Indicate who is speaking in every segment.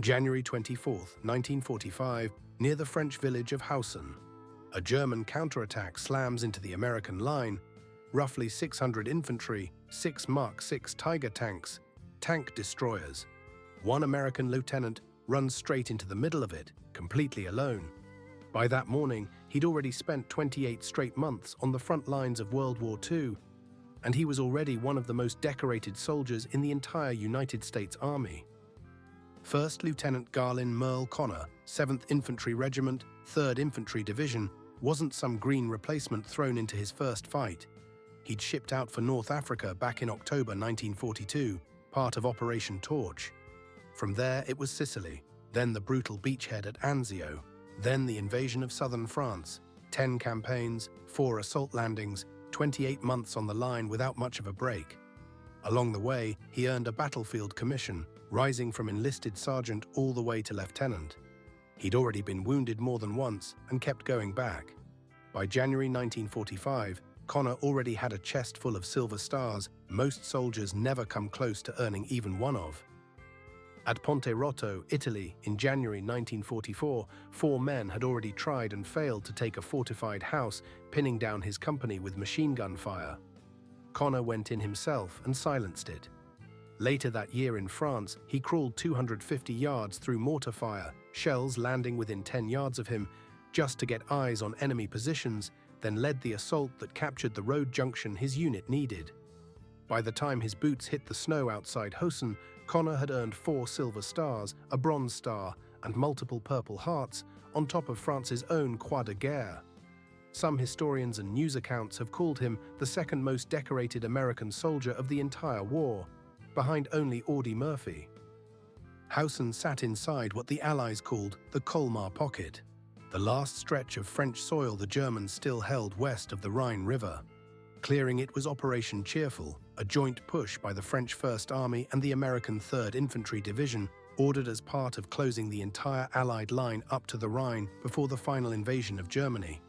Speaker 1: January 24, 1945, near the French village of Houssen, a German counterattack slams into the American line. Roughly 600 infantry, 6 Mark 6 Tiger tanks, tank destroyers. One American lieutenant runs straight into the middle of it, completely alone. By that morning, he'd already spent 28 straight months on the front lines of World War II, and he was already one of the most decorated soldiers in the entire United States Army. First Lieutenant Garlin Murl Conner, 7th Infantry Regiment, 3rd Infantry Division, wasn't some green replacement thrown into his first fight. He'd shipped out for North Africa back in October 1942, part of Operation Torch. From there it was Sicily, then the brutal beachhead at Anzio, then the invasion of southern France, 10 campaigns, 4 assault landings, 28 months on the line without much of a break. Along the way, he earned a battlefield commission, rising from enlisted sergeant all the way to lieutenant. He'd already been wounded more than once and kept going back. By January 1945, Conner already had a chest full of silver stars most soldiers never come close to earning even one of. At Ponte Rotto, Italy, in January 1944, 4 men had already tried and failed to take a fortified house, pinning down his company with machine gun fire. Conner went in himself and silenced it. Later that year in France, he crawled 250 yards through mortar fire, shells landing within 10 yards of him, just to get eyes on enemy positions, then led the assault that captured the road junction his unit needed. By the time his boots hit the snow outside Houssen, Conner had earned 4 silver stars, a bronze star, and multiple Purple Hearts, on top of France's own Croix de Guerre. Some historians and news accounts have called him the second most decorated American soldier of the entire war, behind only Audie Murphy. Houssen sat inside what the Allies called the Colmar Pocket, the last stretch of French soil the Germans still held west of the Rhine River. Clearing it was Operation Cheerful, a joint push by the French First Army and the American 3rd Infantry Division, ordered as part of closing the entire Allied line up to the Rhine before the final invasion of Germany.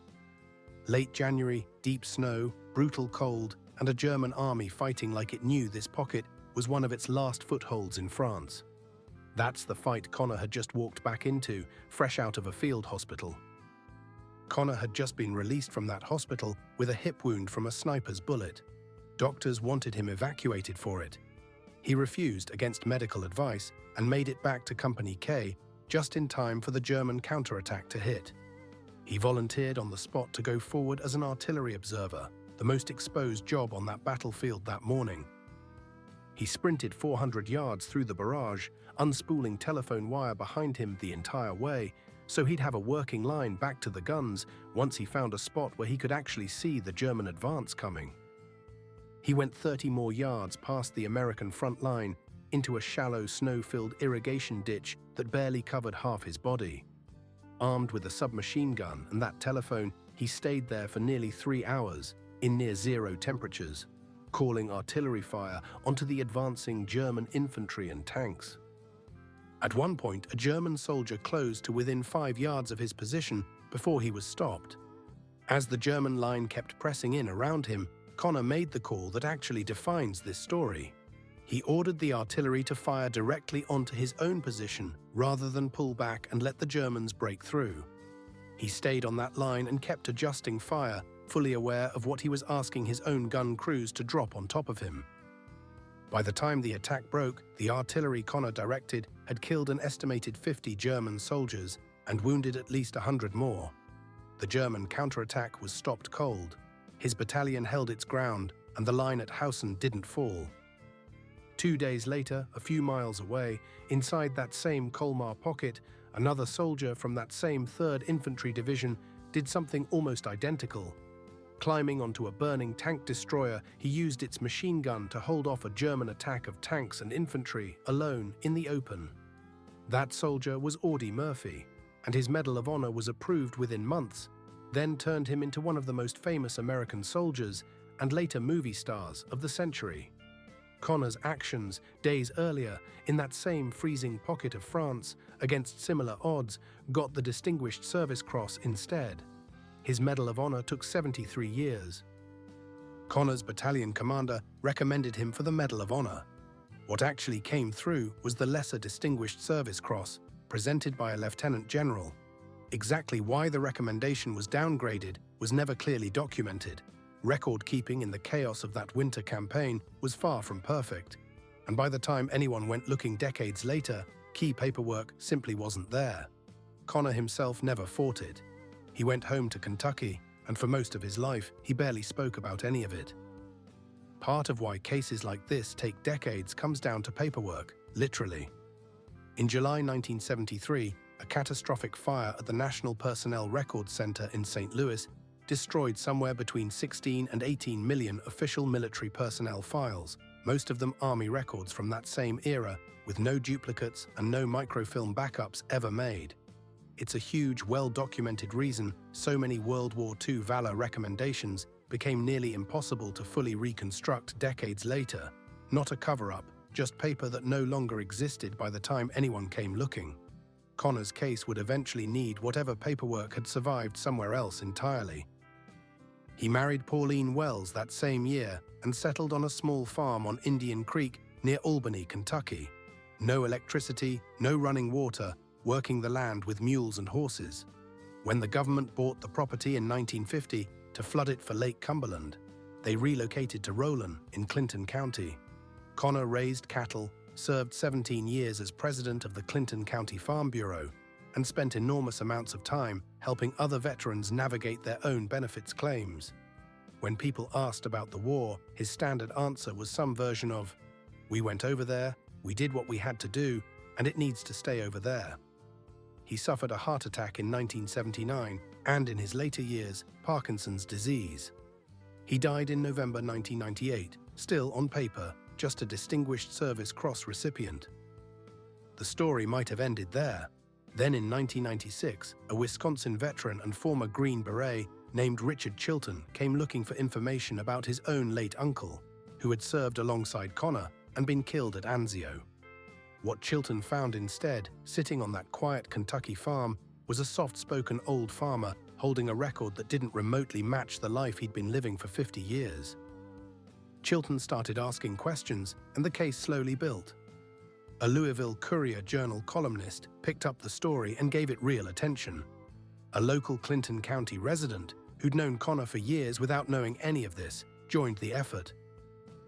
Speaker 1: Late January, deep snow, brutal cold, and a German army fighting like it knew this pocket was one of its last footholds in France. That's the fight Conner had just walked back into, fresh out of a field hospital. Conner had just been released from that hospital with a hip wound from a sniper's bullet. Doctors wanted him evacuated for it. He refused against medical advice and made it back to Company K just in time for the German counterattack to hit. He volunteered on the spot to go forward as an artillery observer, the most exposed job on that battlefield that morning. He sprinted 400 yards through the barrage, unspooling telephone wire behind him the entire way, so he'd have a working line back to the guns once he found a spot where he could actually see the German advance coming. He went 30 more yards past the American front line into a shallow, snow-filled irrigation ditch that barely covered half his body. Armed with a submachine gun and that telephone, he stayed there for nearly 3 hours, in near-zero temperatures, calling artillery fire onto the advancing German infantry and tanks. At one point, a German soldier closed to within 5 yards of his position before he was stopped. As the German line kept pressing in around him, Conner made the call that actually defines this story. He ordered the artillery to fire directly onto his own position rather than pull back and let the Germans break through. He stayed on that line and kept adjusting fire, fully aware of what he was asking his own gun crews to drop on top of him. By the time the attack broke, the artillery Conner directed had killed an estimated 50 German soldiers and wounded at least 100 more. The German counterattack was stopped cold. His battalion held its ground, and the line at Houssen didn't fall. 2 days later, a few miles away, inside that same Colmar Pocket, another soldier from that same 3rd Infantry Division did something almost identical. Climbing onto a burning tank destroyer, he used its machine gun to hold off a German attack of tanks and infantry, alone, in the open. That soldier was Audie Murphy, and his Medal of Honor was approved within months, then turned him into one of the most famous American soldiers and later movie stars of the century. Conner's actions, days earlier, in that same freezing pocket of France, against similar odds, got the Distinguished Service Cross instead. His Medal of Honor took 73 years. Conner's battalion commander recommended him for the Medal of Honor. What actually came through was the Lesser Distinguished Service Cross, presented by a lieutenant general. Exactly why the recommendation was downgraded was never clearly documented. Record-keeping in the chaos of that winter campaign was far from perfect, and by the time anyone went looking decades later, key paperwork simply wasn't there. Conner himself never fought it. He went home to Kentucky, and for most of his life, he barely spoke about any of it. Part of why cases like this take decades comes down to paperwork, literally. In July 1973, a catastrophic fire at the National Personnel Records Center in St. Louis destroyed somewhere between 16 and 18 million official military personnel files, most of them Army records from that same era, with no duplicates and no microfilm backups ever made. It's a huge, well-documented reason so many World War II valor recommendations became nearly impossible to fully reconstruct decades later. Not a cover-up, just paper that no longer existed by the time anyone came looking. Conner's case would eventually need whatever paperwork had survived somewhere else entirely. He married Pauline Wells that same year and settled on a small farm on Indian Creek near Albany, Kentucky. No electricity, no running water, working the land with mules and horses. When the government bought the property in 1950 to flood it for Lake Cumberland, they relocated to Roland in Clinton County. Conner raised cattle, served 17 years as president of the Clinton County Farm Bureau, and spent enormous amounts of time helping other veterans navigate their own benefits claims. When people asked about the war, his standard answer was some version of, "We went over there, we did what we had to do, and it needs to stay over there." He suffered a heart attack in 1979 and, in his later years, Parkinson's disease. He died in November 1998, still on paper, just a Distinguished Service Cross recipient. The story might have ended there. Then in 1996, a Wisconsin veteran and former Green Beret named Richard Chilton came looking for information about his own late uncle, who had served alongside Conner and been killed at Anzio. What Chilton found instead, sitting on that quiet Kentucky farm, was a soft-spoken old farmer holding a record that didn't remotely match the life he'd been living for 50 years. Chilton started asking questions, and the case slowly built. A Louisville Courier-Journal columnist picked up the story and gave it real attention. A local Clinton County resident, who'd known Conner for years without knowing any of this, joined the effort.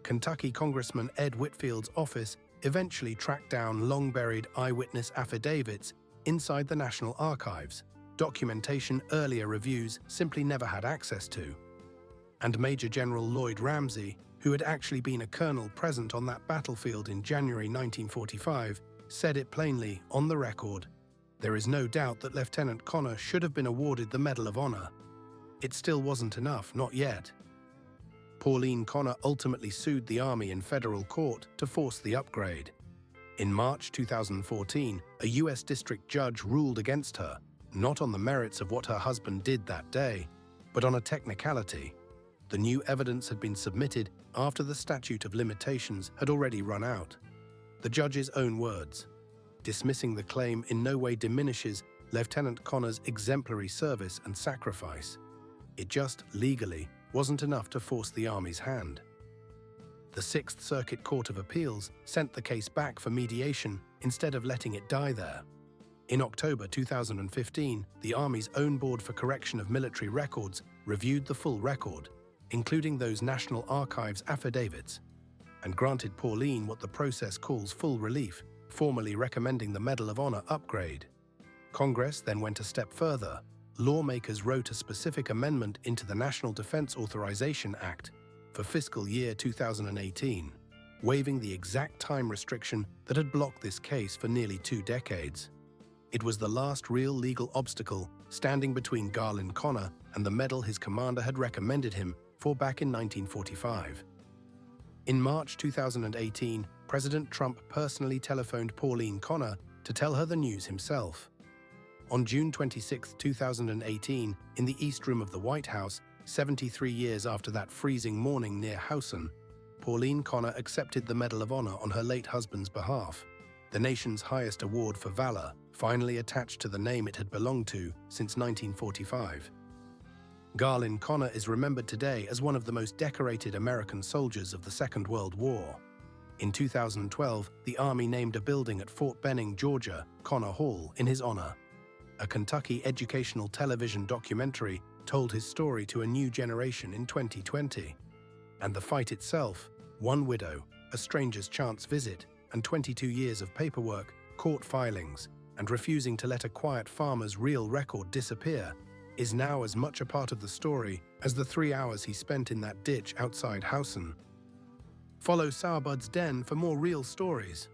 Speaker 1: Kentucky Congressman Ed Whitfield's office eventually tracked down long-buried eyewitness affidavits inside the National Archives, documentation earlier reviews simply never had access to. And Major General Lloyd Ramsey, who had actually been a colonel present on that battlefield in January 1945, said it plainly on the record, "There is no doubt that Lieutenant Conner should have been awarded the Medal of Honor. It still wasn't enough, not yet." Pauline Conner ultimately sued the Army in federal court to force the upgrade. In March 2014, a U.S. district judge ruled against her, not on the merits of what her husband did that day, but on a technicality. The new evidence had been submitted after the statute of limitations had already run out. The judge's own words. Dismissing the claim in no way diminishes Lieutenant Conner's exemplary service and sacrifice. It just, legally, wasn't enough to force the Army's hand. The Sixth Circuit Court of Appeals sent the case back for mediation instead of letting it die there. In October 2015, the Army's own Board for Correction of Military Records reviewed the full record, including those National Archives affidavits, and granted Pauline what the process calls full relief, formally recommending the Medal of Honor upgrade. Congress then went a step further. Lawmakers wrote a specific amendment into the National Defense Authorization Act for fiscal year 2018, waiving the exact time restriction that had blocked this case for nearly 2 decades. It was the last real legal obstacle standing between Garlin Conner and the medal his commander had recommended him for back in 1945. In March 2018, President Trump personally telephoned Pauline Conner to tell her the news himself. On June 26, 2018, in the East Room of the White House, 73 years after that freezing morning near Houssen, Pauline Conner accepted the Medal of Honor on her late husband's behalf, the nation's highest award for valor, finally attached to the name it had belonged to since 1945. Garlin Conner is remembered today as one of the most decorated American soldiers of the Second World War. In 2012, the Army named a building at Fort Benning, Georgia, Conner Hall, in his honor. A Kentucky educational television documentary told his story to a new generation in 2020. And the fight itself, one widow, a stranger's chance visit, and 22 years of paperwork, court filings, and refusing to let a quiet farmer's real record disappear, is now as much a part of the story as the 3 hours he spent in that ditch outside Houssen. Follow Sourbudsden for more real stories.